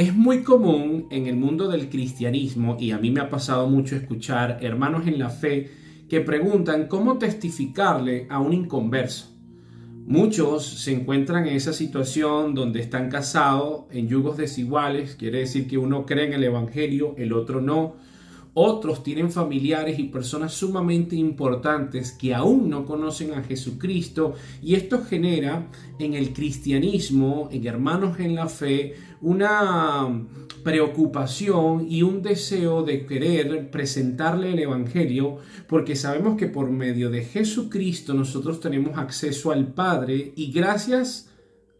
Es muy común en el mundo del cristianismo, y a mí me ha pasado mucho escuchar hermanos en la fe que preguntan cómo testificarle a un inconverso. Muchos se encuentran en esa situación donde están casados en yugos desiguales, quiere decir que uno cree en el evangelio, el otro no. Otros tienen familiares y personas sumamente importantes que aún no conocen a Jesucristo, y esto genera en el cristianismo, en hermanos en la fe, una preocupación y un deseo de querer presentarle el evangelio, porque sabemos que por medio de Jesucristo nosotros tenemos acceso al Padre, y gracias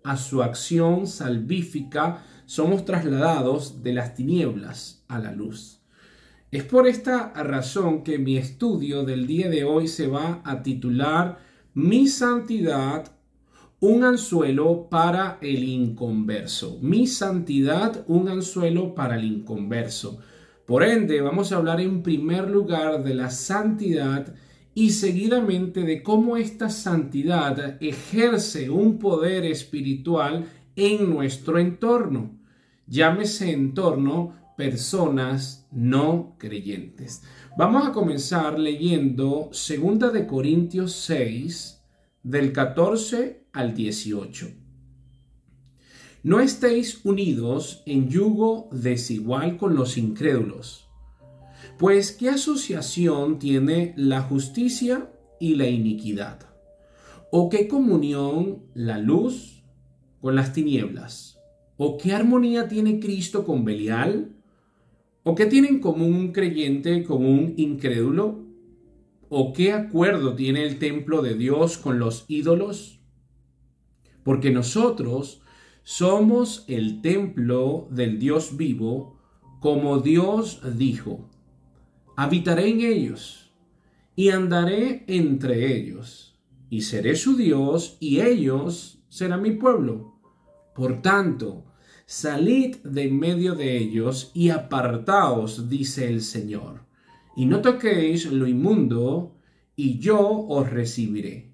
a su acción salvífica somos trasladados de las tinieblas a la luz. Es por esta razón que mi estudio del día de hoy se va a titular Mi santidad, un anzuelo para el inconverso. Mi santidad, un anzuelo para el inconverso. Por ende, vamos a hablar en primer lugar de la santidad y seguidamente de cómo esta santidad ejerce un poder espiritual en nuestro entorno. Llámese entorno personas no creyentes. Vamos a comenzar leyendo 2 de Corintios 6, del 14 al 18. No estéis unidos en yugo desigual con los incrédulos, pues ¿qué asociación tiene la justicia y la iniquidad? ¿O qué comunión la luz con las tinieblas? ¿O qué armonía tiene Cristo con Belial? ¿O qué tiene en común un creyente con un incrédulo? ¿O qué acuerdo tiene el templo de Dios con los ídolos? Porque nosotros somos el templo del Dios vivo, como Dios dijo: habitaré en ellos y andaré entre ellos, y seré su Dios, y ellos serán mi pueblo. Por tanto, salid de en medio de ellos y apartaos, dice el Señor, y no toquéis lo inmundo, y yo os recibiré.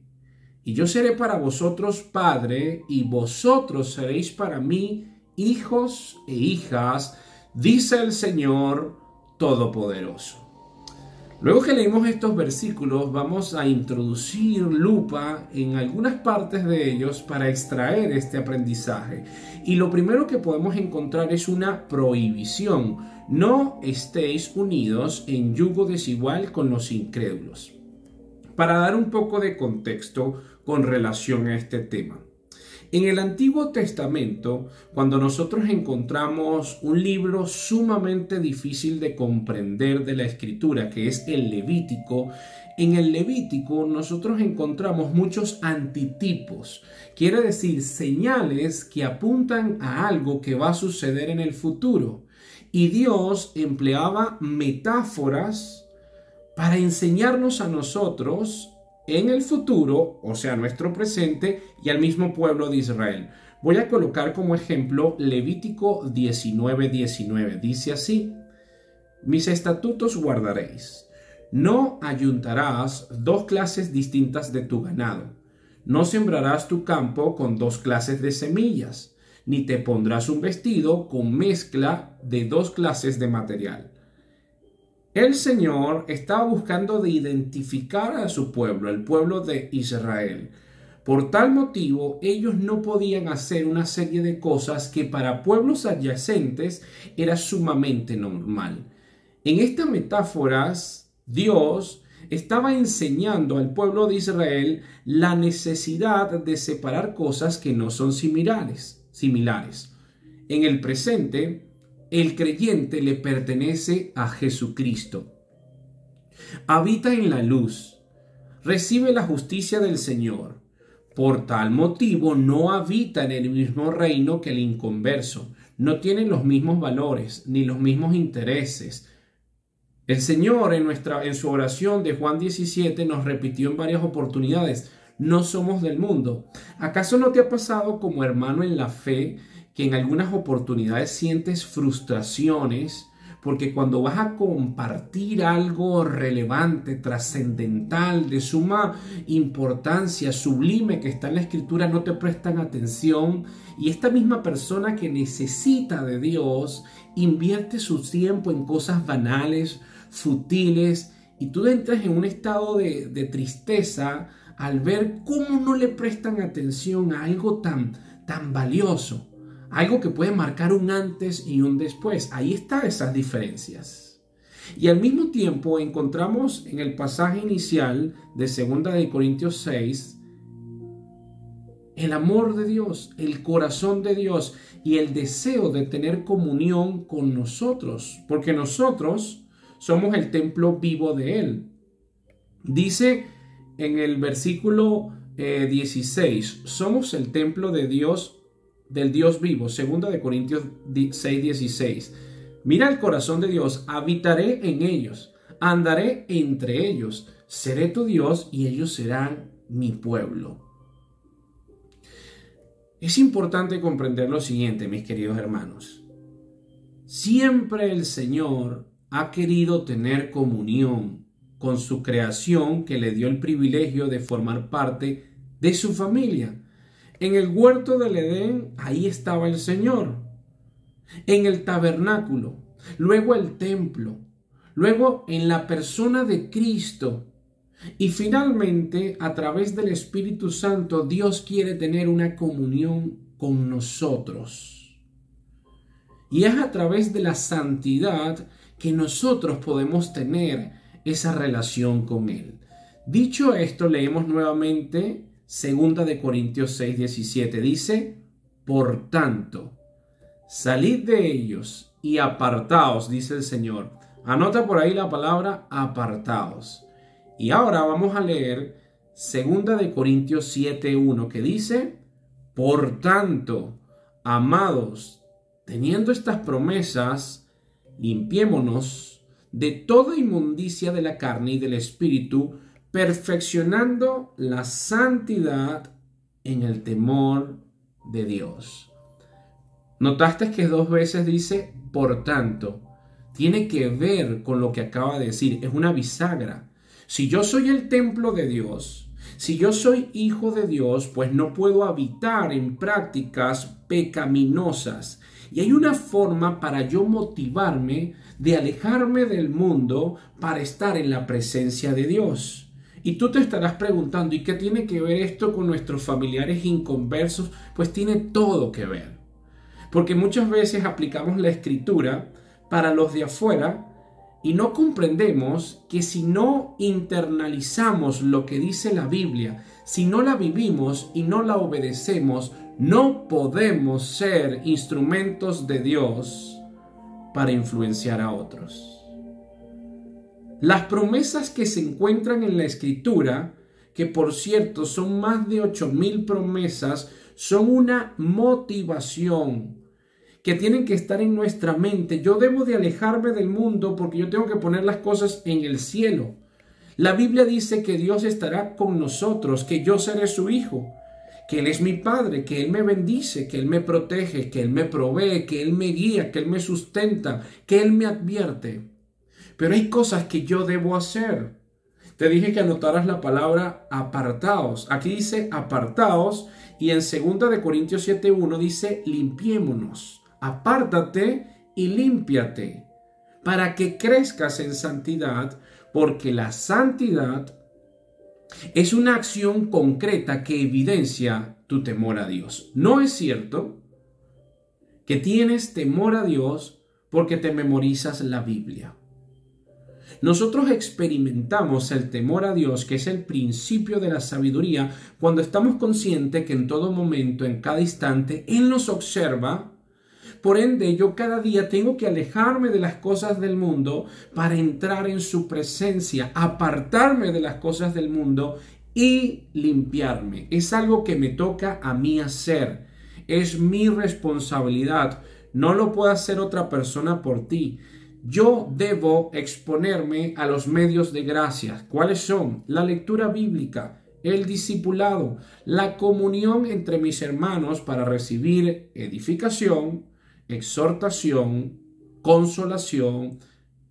Y yo seré para vosotros padre, y vosotros seréis para mí hijos e hijas, dice el Señor Todopoderoso. Luego que leímos estos versículos, vamos a introducir lupa en algunas partes de ellos para extraer este aprendizaje. Y lo primero que podemos encontrar es una prohibición: no estéis unidos en yugo desigual con los incrédulos. Para dar un poco de contexto con relación a este tema. En el Antiguo Testamento, cuando nosotros encontramos un libro sumamente difícil de comprender de la Escritura, que es el Levítico, en el Levítico nosotros encontramos muchos antitipos, quiere decir señales que apuntan a algo que va a suceder en el futuro. Y Dios empleaba metáforas para enseñarnos a nosotros en el futuro, o sea, nuestro presente, y al mismo pueblo de Israel. Voy a colocar como ejemplo Levítico 19:19. Dice así: mis estatutos guardaréis. No ayuntarás dos clases distintas de tu ganado. No sembrarás tu campo con dos clases de semillas, ni te pondrás un vestido con mezcla de dos clases de material. El Señor estaba buscando de identificar a su pueblo, el pueblo de Israel. Por tal motivo, ellos no podían hacer una serie de cosas que para pueblos adyacentes era sumamente normal. En estas metáforas, Dios estaba enseñando al pueblo de Israel la necesidad de separar cosas que no son similares. En el presente, el creyente le pertenece a Jesucristo. Habita en la luz, recibe la justicia del Señor. Por tal motivo no habita en el mismo reino que el inconverso. No tienen los mismos valores ni los mismos intereses. El Señor en su oración de Juan 17 nos repitió en varias oportunidades: no somos del mundo. ¿Acaso no te ha pasado como hermano en la fe que en algunas oportunidades sientes frustraciones porque cuando vas a compartir algo relevante, trascendental, de suma importancia, sublime que está en la Escritura, no te prestan atención, y esta misma persona que necesita de Dios invierte su tiempo en cosas banales, futiles, y tú entras en un estado de tristeza al ver cómo no le prestan atención a algo tan valioso, algo que puede marcar un antes y un después. Ahí están esas diferencias. Y al mismo tiempo encontramos en el pasaje inicial de 2 Corintios 6 el amor de Dios, el corazón de Dios y el deseo de tener comunión con nosotros, porque nosotros somos el templo vivo de Él. Dice en el versículo 16, somos el templo de Dios, del Dios vivo. 2 Corintios 6, 16. Mira el corazón de Dios: habitaré en ellos, andaré entre ellos, seré tu Dios y ellos serán mi pueblo. Es importante comprender lo siguiente, mis queridos hermanos. Siempre el Señor ha querido tener comunión con su creación, que le dio el privilegio de formar parte de su familia. En el huerto del Edén, ahí estaba el Señor. En el tabernáculo, luego el templo, luego en la persona de Cristo. Y finalmente, a través del Espíritu Santo, Dios quiere tener una comunión con nosotros. Y es a través de la santidad que nosotros podemos tener esa relación con Él. Dicho esto, leemos nuevamente 2 Corintios 6, 17. Dice: por tanto, salid de ellos y apartaos, dice el Señor. Anota por ahí la palabra apartaos. Y ahora vamos a leer 2 Corintios 7, 1, que dice: por tanto, amados, teniendo estas promesas, limpiémonos de toda inmundicia de la carne y del espíritu, perfeccionando la santidad en el temor de Dios. ¿Notaste que 2 veces dice por tanto? Tiene que ver con lo que acaba de decir, es una bisagra. Si yo soy el templo de Dios, si yo soy hijo de Dios, pues no puedo habitar en prácticas pecaminosas. Y hay una forma para yo motivarme de alejarme del mundo para estar en la presencia de Dios. Y tú te estarás preguntando, ¿y qué tiene que ver esto con nuestros familiares inconversos? Pues tiene todo que ver. Porque muchas veces aplicamos la Escritura para los de afuera y no comprendemos que si no internalizamos lo que dice la Biblia, si no la vivimos y no la obedecemos, no podemos ser instrumentos de Dios para influenciar a otros. Las promesas que se encuentran en la Escritura, que por cierto son más de 8,000 promesas, son una motivación que tienen que estar en nuestra mente. Yo debo de alejarme del mundo porque yo tengo que poner las cosas en el cielo. La Biblia dice que Dios estará con nosotros, que yo seré su hijo, que Él es mi Padre, que Él me bendice, que Él me protege, que Él me provee, que Él me guía, que Él me sustenta, que Él me advierte. Pero hay cosas que yo debo hacer. Te dije que anotaras la palabra apartaos. Aquí dice apartaos y en 2 Corintios 7:1 dice limpiémonos. Apártate y límpiate para que crezcas en santidad, porque la santidad es una acción concreta que evidencia tu temor a Dios. ¿No es cierto que tienes temor a Dios porque te memorizas la Biblia? Nosotros experimentamos el temor a Dios, que es el principio de la sabiduría, cuando estamos conscientes que en todo momento, en cada instante, Él nos observa. Por ende, yo cada día tengo que alejarme de las cosas del mundo para entrar en su presencia, apartarme de las cosas del mundo y limpiarme. Es algo que me toca a mí hacer. Es mi responsabilidad. No lo puede hacer otra persona por ti. Yo debo exponerme a los medios de gracia. ¿Cuáles son? La lectura bíblica, el discipulado, la comunión entre mis hermanos para recibir edificación, exhortación, consolación,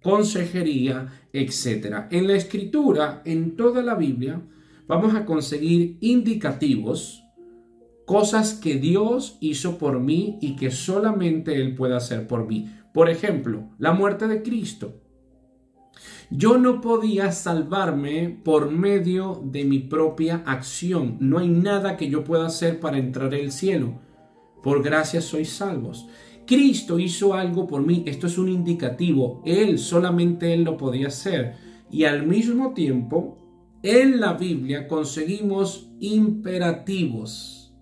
consejería, etc. En la Escritura, en toda la Biblia, vamos a conseguir indicativos, cosas que Dios hizo por mí y que solamente Él puede hacer por mí. Por ejemplo, la muerte de Cristo. Yo no podía salvarme por medio de mi propia acción. No hay nada que yo pueda hacer para entrar al cielo. Por gracia sois salvos. Cristo hizo algo por mí. Esto es un indicativo. Solamente Él lo podía hacer. Y al mismo tiempo, en la Biblia conseguimos imperativos.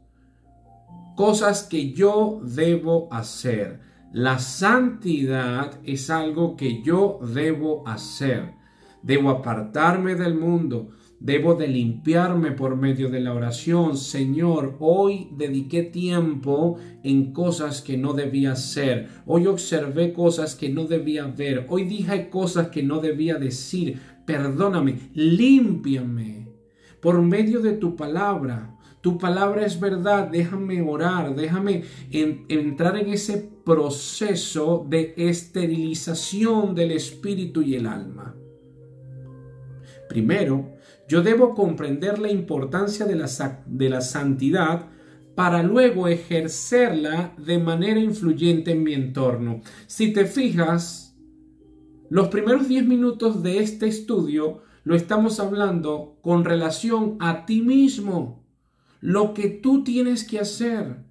Cosas que yo debo hacer. La santidad es algo que yo debo hacer. Debo apartarme del mundo. Debo de limpiarme por medio de la oración. Señor, hoy dediqué tiempo en cosas que no debía hacer. Hoy observé cosas que no debía ver. Hoy dije cosas que no debía decir. Perdóname, límpiame por medio de tu palabra. Tu palabra es verdad, déjame orar, déjame entrar en ese proceso de esterilización del espíritu y el alma. Primero, yo debo comprender la importancia de la santidad para luego ejercerla de manera influyente en mi entorno. Si te fijas, los primeros 10 minutos de este estudio lo estamos hablando con relación a ti mismo. Lo que tú tienes que hacer.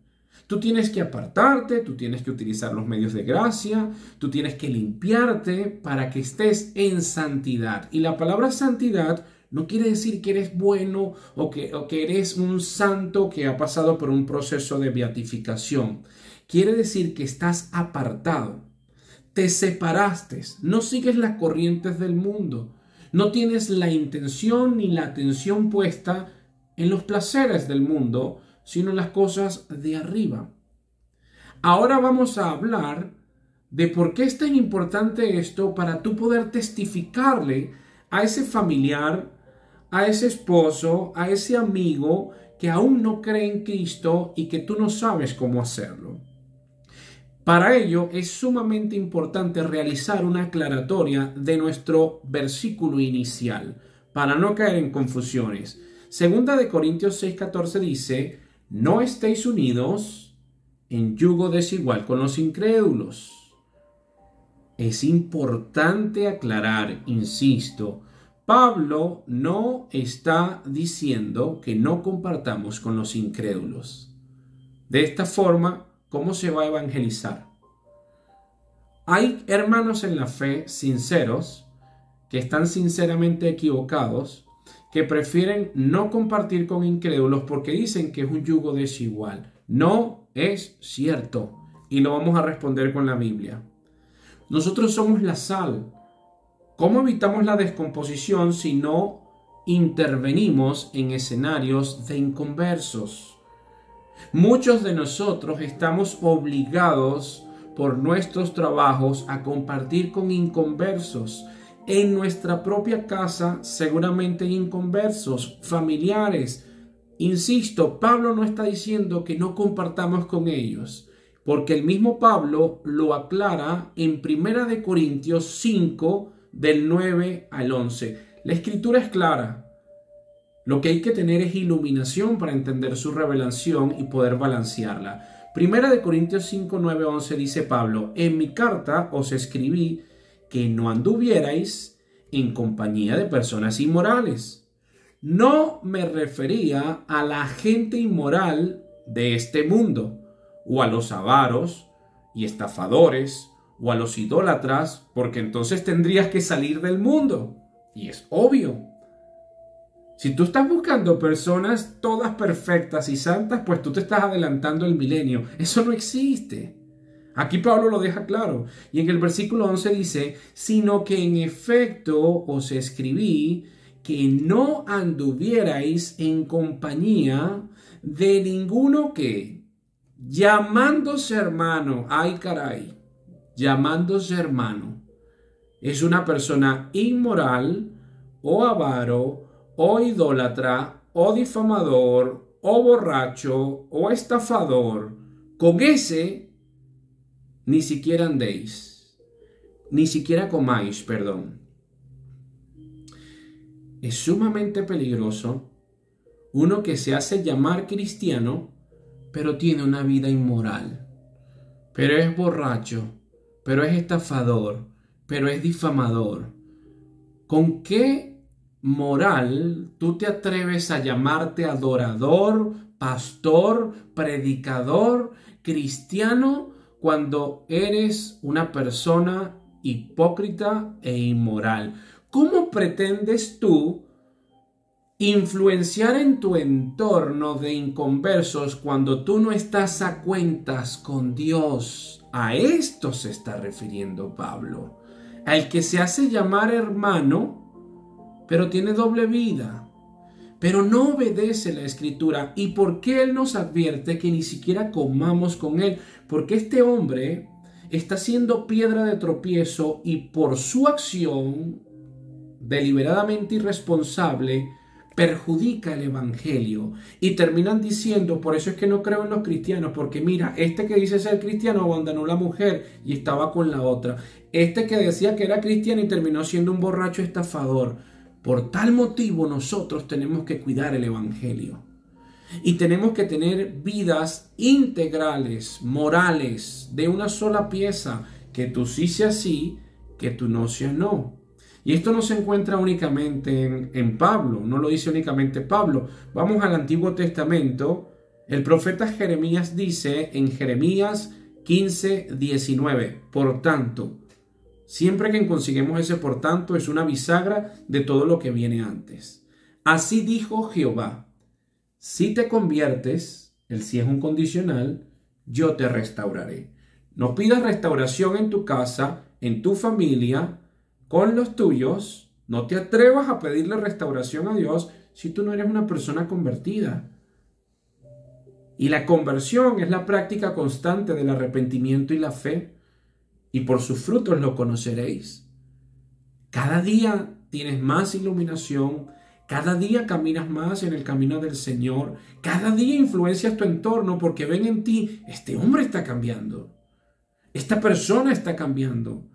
Tú tienes que apartarte, tú tienes que utilizar los medios de gracia, tú tienes que limpiarte para que estés en santidad. Y la palabra santidad no quiere decir que eres bueno o que eres un santo que ha pasado por un proceso de beatificación. Quiere decir que estás apartado, te separaste, no sigues las corrientes del mundo, no tienes la intención ni la atención puesta en los placeres del mundo, sino en las cosas de arriba. Ahora vamos a hablar de por qué es tan importante esto para tú poder testificarle a ese familiar, a ese esposo, a ese amigo que aún no cree en Cristo y que tú no sabes cómo hacerlo. Para ello es sumamente importante realizar una aclaratoria de nuestro versículo inicial, para no caer en confusiones. Segunda de Corintios 6:14 dice, no estéis unidos en yugo desigual con los incrédulos. Es importante aclarar, insisto, Pablo no está diciendo que no compartamos con los incrédulos. De esta forma, ¿cómo se va a evangelizar? Hay hermanos en la fe sinceros que están sinceramente equivocados, que prefieren no compartir con incrédulos porque dicen que es un yugo desigual. No es cierto. Y lo vamos a responder con la Biblia. Nosotros somos la sal. ¿Cómo evitamos la descomposición si no intervenimos en escenarios de inconversos? Muchos de nosotros estamos obligados por nuestros trabajos a compartir con inconversos. En nuestra propia casa seguramente hay inconversos, familiares. Insisto, Pablo no está diciendo que no compartamos con ellos, porque el mismo Pablo lo aclara en 1 de Corintios 5, del 9 al 11. La escritura es clara. Lo que hay que tener es iluminación para entender su revelación y poder balancearla. 1 de Corintios 5, 9, 11 dice Pablo, en mi carta os escribí que no anduvierais en compañía de personas inmorales. No me refería a la gente inmoral de este mundo, o a los avaros y estafadores, o a los idólatras, porque entonces tendrías que salir del mundo. Y es obvio. Si tú estás buscando personas todas perfectas y santas, pues tú te estás adelantando el milenio. Eso no existe. Aquí Pablo lo deja claro. Y en el versículo 11 dice, sino que en efecto os escribí que no anduvierais en compañía de ninguno que, llamándose hermano, ay caray, llamándose hermano, es una persona inmoral o avaro o idólatra o difamador o borracho o estafador. Con ese ni siquiera andéis. ni siquiera comáis, perdón. Es sumamente peligroso uno que se hace llamar cristiano, pero tiene una vida inmoral, pero es borracho, pero es estafador, pero es difamador. ¿Con qué moral tú te atreves a llamarte adorador, pastor, predicador, cristiano, cuando eres una persona hipócrita e inmoral? ¿Cómo pretendes tú influenciar en tu entorno de inconversos cuando tú no estás a cuentas con Dios? A esto se está refiriendo Pablo, al que se hace llamar hermano, pero tiene doble vida, pero no obedece la Escritura. ¿Y por qué Él nos advierte que ni siquiera comamos con Él? Porque este hombre está siendo piedra de tropiezo y por su acción deliberadamente irresponsable perjudica el evangelio. Y terminan diciendo: por eso es que no creo en los cristianos, porque mira, este que dice ser cristiano abandonó la mujer y estaba con la otra, este que decía que era cristiano y terminó siendo un borracho estafador. Por tal motivo nosotros tenemos que cuidar el evangelio y tenemos que tener vidas integrales, morales, de una sola pieza, que tú sí seas sí, que tú no seas no. Y esto no se encuentra únicamente en Pablo, no lo dice únicamente Pablo. Vamos al Antiguo Testamento. El profeta Jeremías dice en Jeremías 15:19, por tanto. Siempre que conseguimos ese por tanto es una bisagra de todo lo que viene antes. Así dijo Jehová: si te conviertes, el si es un condicional, yo te restauraré. No pidas restauración en tu casa, en tu familia, con los tuyos. No te atrevas a pedirle restauración a Dios si tú no eres una persona convertida. Y la conversión es la práctica constante del arrepentimiento y la fe. Y por sus frutos lo conoceréis. Cada día tienes más iluminación, cada día caminas más en el camino del Señor, cada día influencias tu entorno porque ven en ti: este hombre está cambiando, esta persona está cambiando.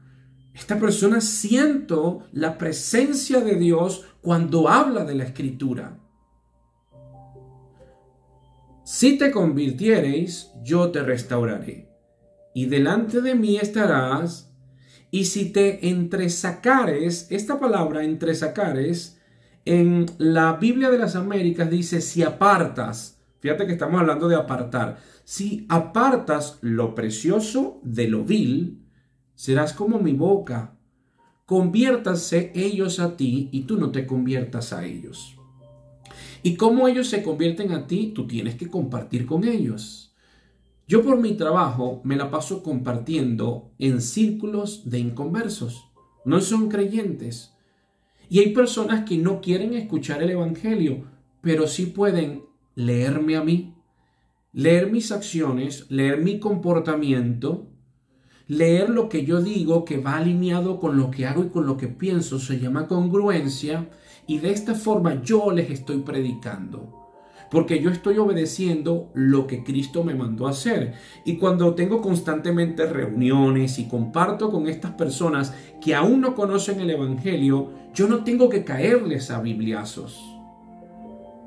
Esta persona, siento la presencia de Dios cuando habla de la Escritura. Si te convirtiereis, yo te restauraré, y delante de mí estarás. Y si te entresacares, esta palabra entresacares, en la Biblia de las Américas dice si apartas. Fíjate que estamos hablando de apartar. Si apartas lo precioso de lo vil, serás como mi boca. Conviértanse ellos a ti y tú no te conviertas a ellos. Y como ellos se convierten a ti, tú tienes que compartir con ellos. Yo por mi trabajo me la paso compartiendo en círculos de inconversos. No son creyentes. Y hay personas que no quieren escuchar el evangelio, pero sí pueden leerme a mí, leer mis acciones, leer mi comportamiento, leer lo que yo digo que va alineado con lo que hago y con lo que pienso. Se llama congruencia, y de esta forma yo les estoy predicando, porque yo estoy obedeciendo lo que Cristo me mandó a hacer. Y cuando tengo constantemente reuniones y comparto con estas personas que aún no conocen el evangelio, yo no tengo que caerles a bibliazos.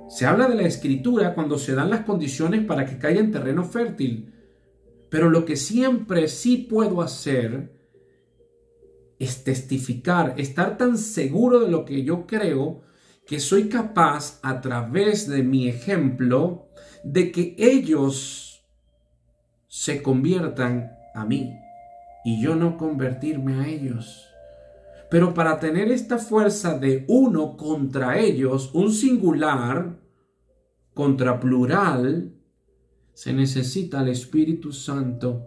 Se habla de la Escritura cuando se dan las condiciones para que caiga en terreno fértil. Pero lo que siempre sí puedo hacer es testificar, estar tan seguro de lo que yo creo, que soy capaz a través de mi ejemplo de que ellos se conviertan a mí y yo no convertirme a ellos. Pero para tener esta fuerza de uno contra ellos, un singular contra plural, se necesita el Espíritu Santo,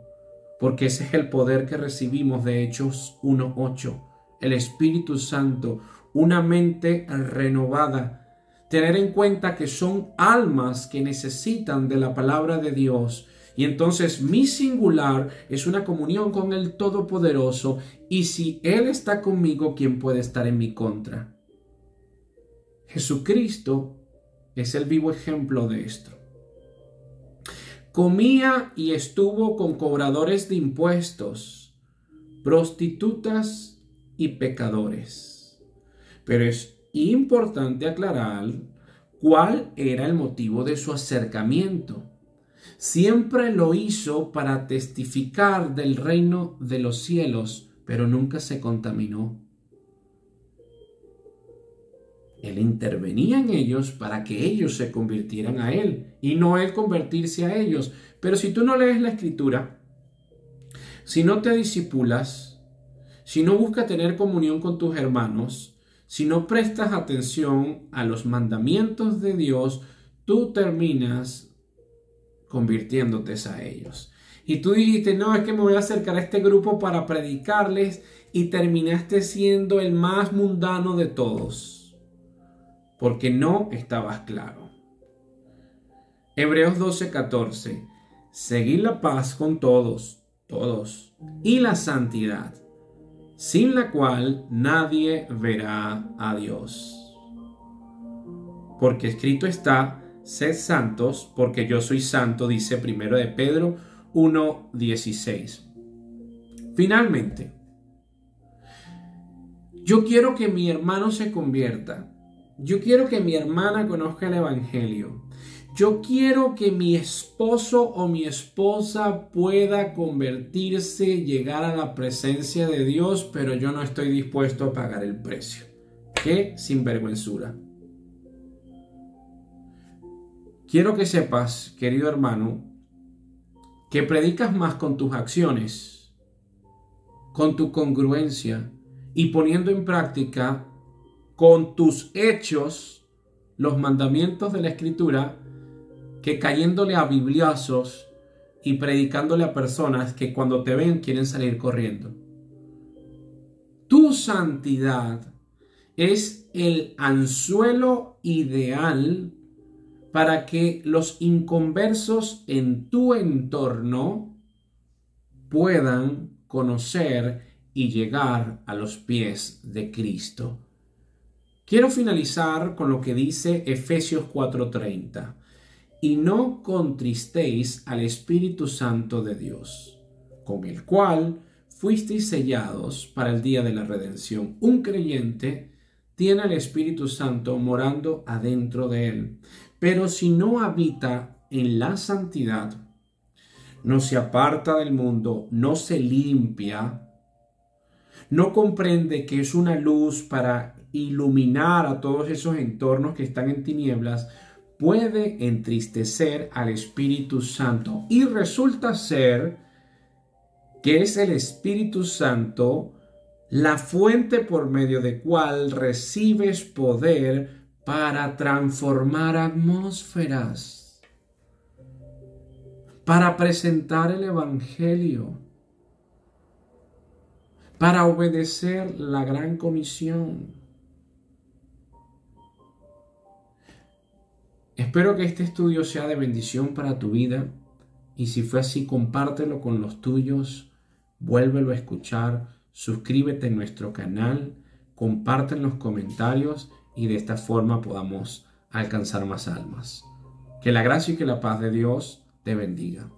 porque ese es el poder que recibimos de Hechos 1:8. El Espíritu Santo, una mente renovada. Tener en cuenta que son almas que necesitan de la palabra de Dios. Y entonces mi singular es una comunión con el Todopoderoso. Y si Él está conmigo, ¿quién puede estar en mi contra? Jesucristo es el vivo ejemplo de esto. Comía y estuvo con cobradores de impuestos, prostitutas y pecadores. Pero es importante aclarar cuál era el motivo de su acercamiento. Siempre lo hizo para testificar del reino de los cielos, pero nunca se contaminó. Él intervenía en ellos para que ellos se convirtieran a Él y no Él convertirse a ellos. Pero si tú no lees la Escritura, si no te disipulas, si no buscas tener comunión con tus hermanos, si no prestas atención a los mandamientos de Dios, tú terminas convirtiéndote a ellos. Y tú dijiste, no, es que me voy a acercar a este grupo para predicarles, y terminaste siendo el más mundano de todos, porque no estabas claro. Hebreos 12:14. Seguid la paz con todos, y la santidad, sin la cual nadie verá a Dios. Porque escrito está, sed santos, porque yo soy santo, dice 1 de Pedro 1:16. Finalmente, yo quiero que mi hermano se convierta. Yo quiero que mi hermana conozca el Evangelio. Yo quiero que mi esposo o mi esposa pueda convertirse, llegar a la presencia de Dios, pero yo no estoy dispuesto a pagar el precio. ¡Qué sinvergüenzura! Quiero que sepas, querido hermano, que predicas más con tus acciones, con tu congruencia y poniendo en práctica con tus hechos los mandamientos de la Escritura, que cayéndole a bibliazos y predicándole a personas que cuando te ven quieren salir corriendo. Tu santidad es el anzuelo ideal para que los inconversos en tu entorno puedan conocer y llegar a los pies de Cristo. Quiero finalizar con lo que dice Efesios 4:30. Y no contristéis al Espíritu Santo de Dios, con el cual fuisteis sellados para el día de la redención. Un creyente tiene al Espíritu Santo morando adentro de él, pero si no habita en la santidad, no se aparta del mundo, no se limpia, no comprende que es una luz para iluminar a todos esos entornos que están en tinieblas, puede entristecer al Espíritu Santo. Y resulta ser que es el Espíritu Santo la fuente por medio de cual recibes poder para transformar atmósferas, para presentar el Evangelio, para obedecer la gran comisión. Espero que este estudio sea de bendición para tu vida, y si fue así, compártelo con los tuyos, vuélvelo a escuchar, suscríbete en nuestro canal, comparte en los comentarios y de esta forma podamos alcanzar más almas. Que la gracia y que la paz de Dios te bendiga.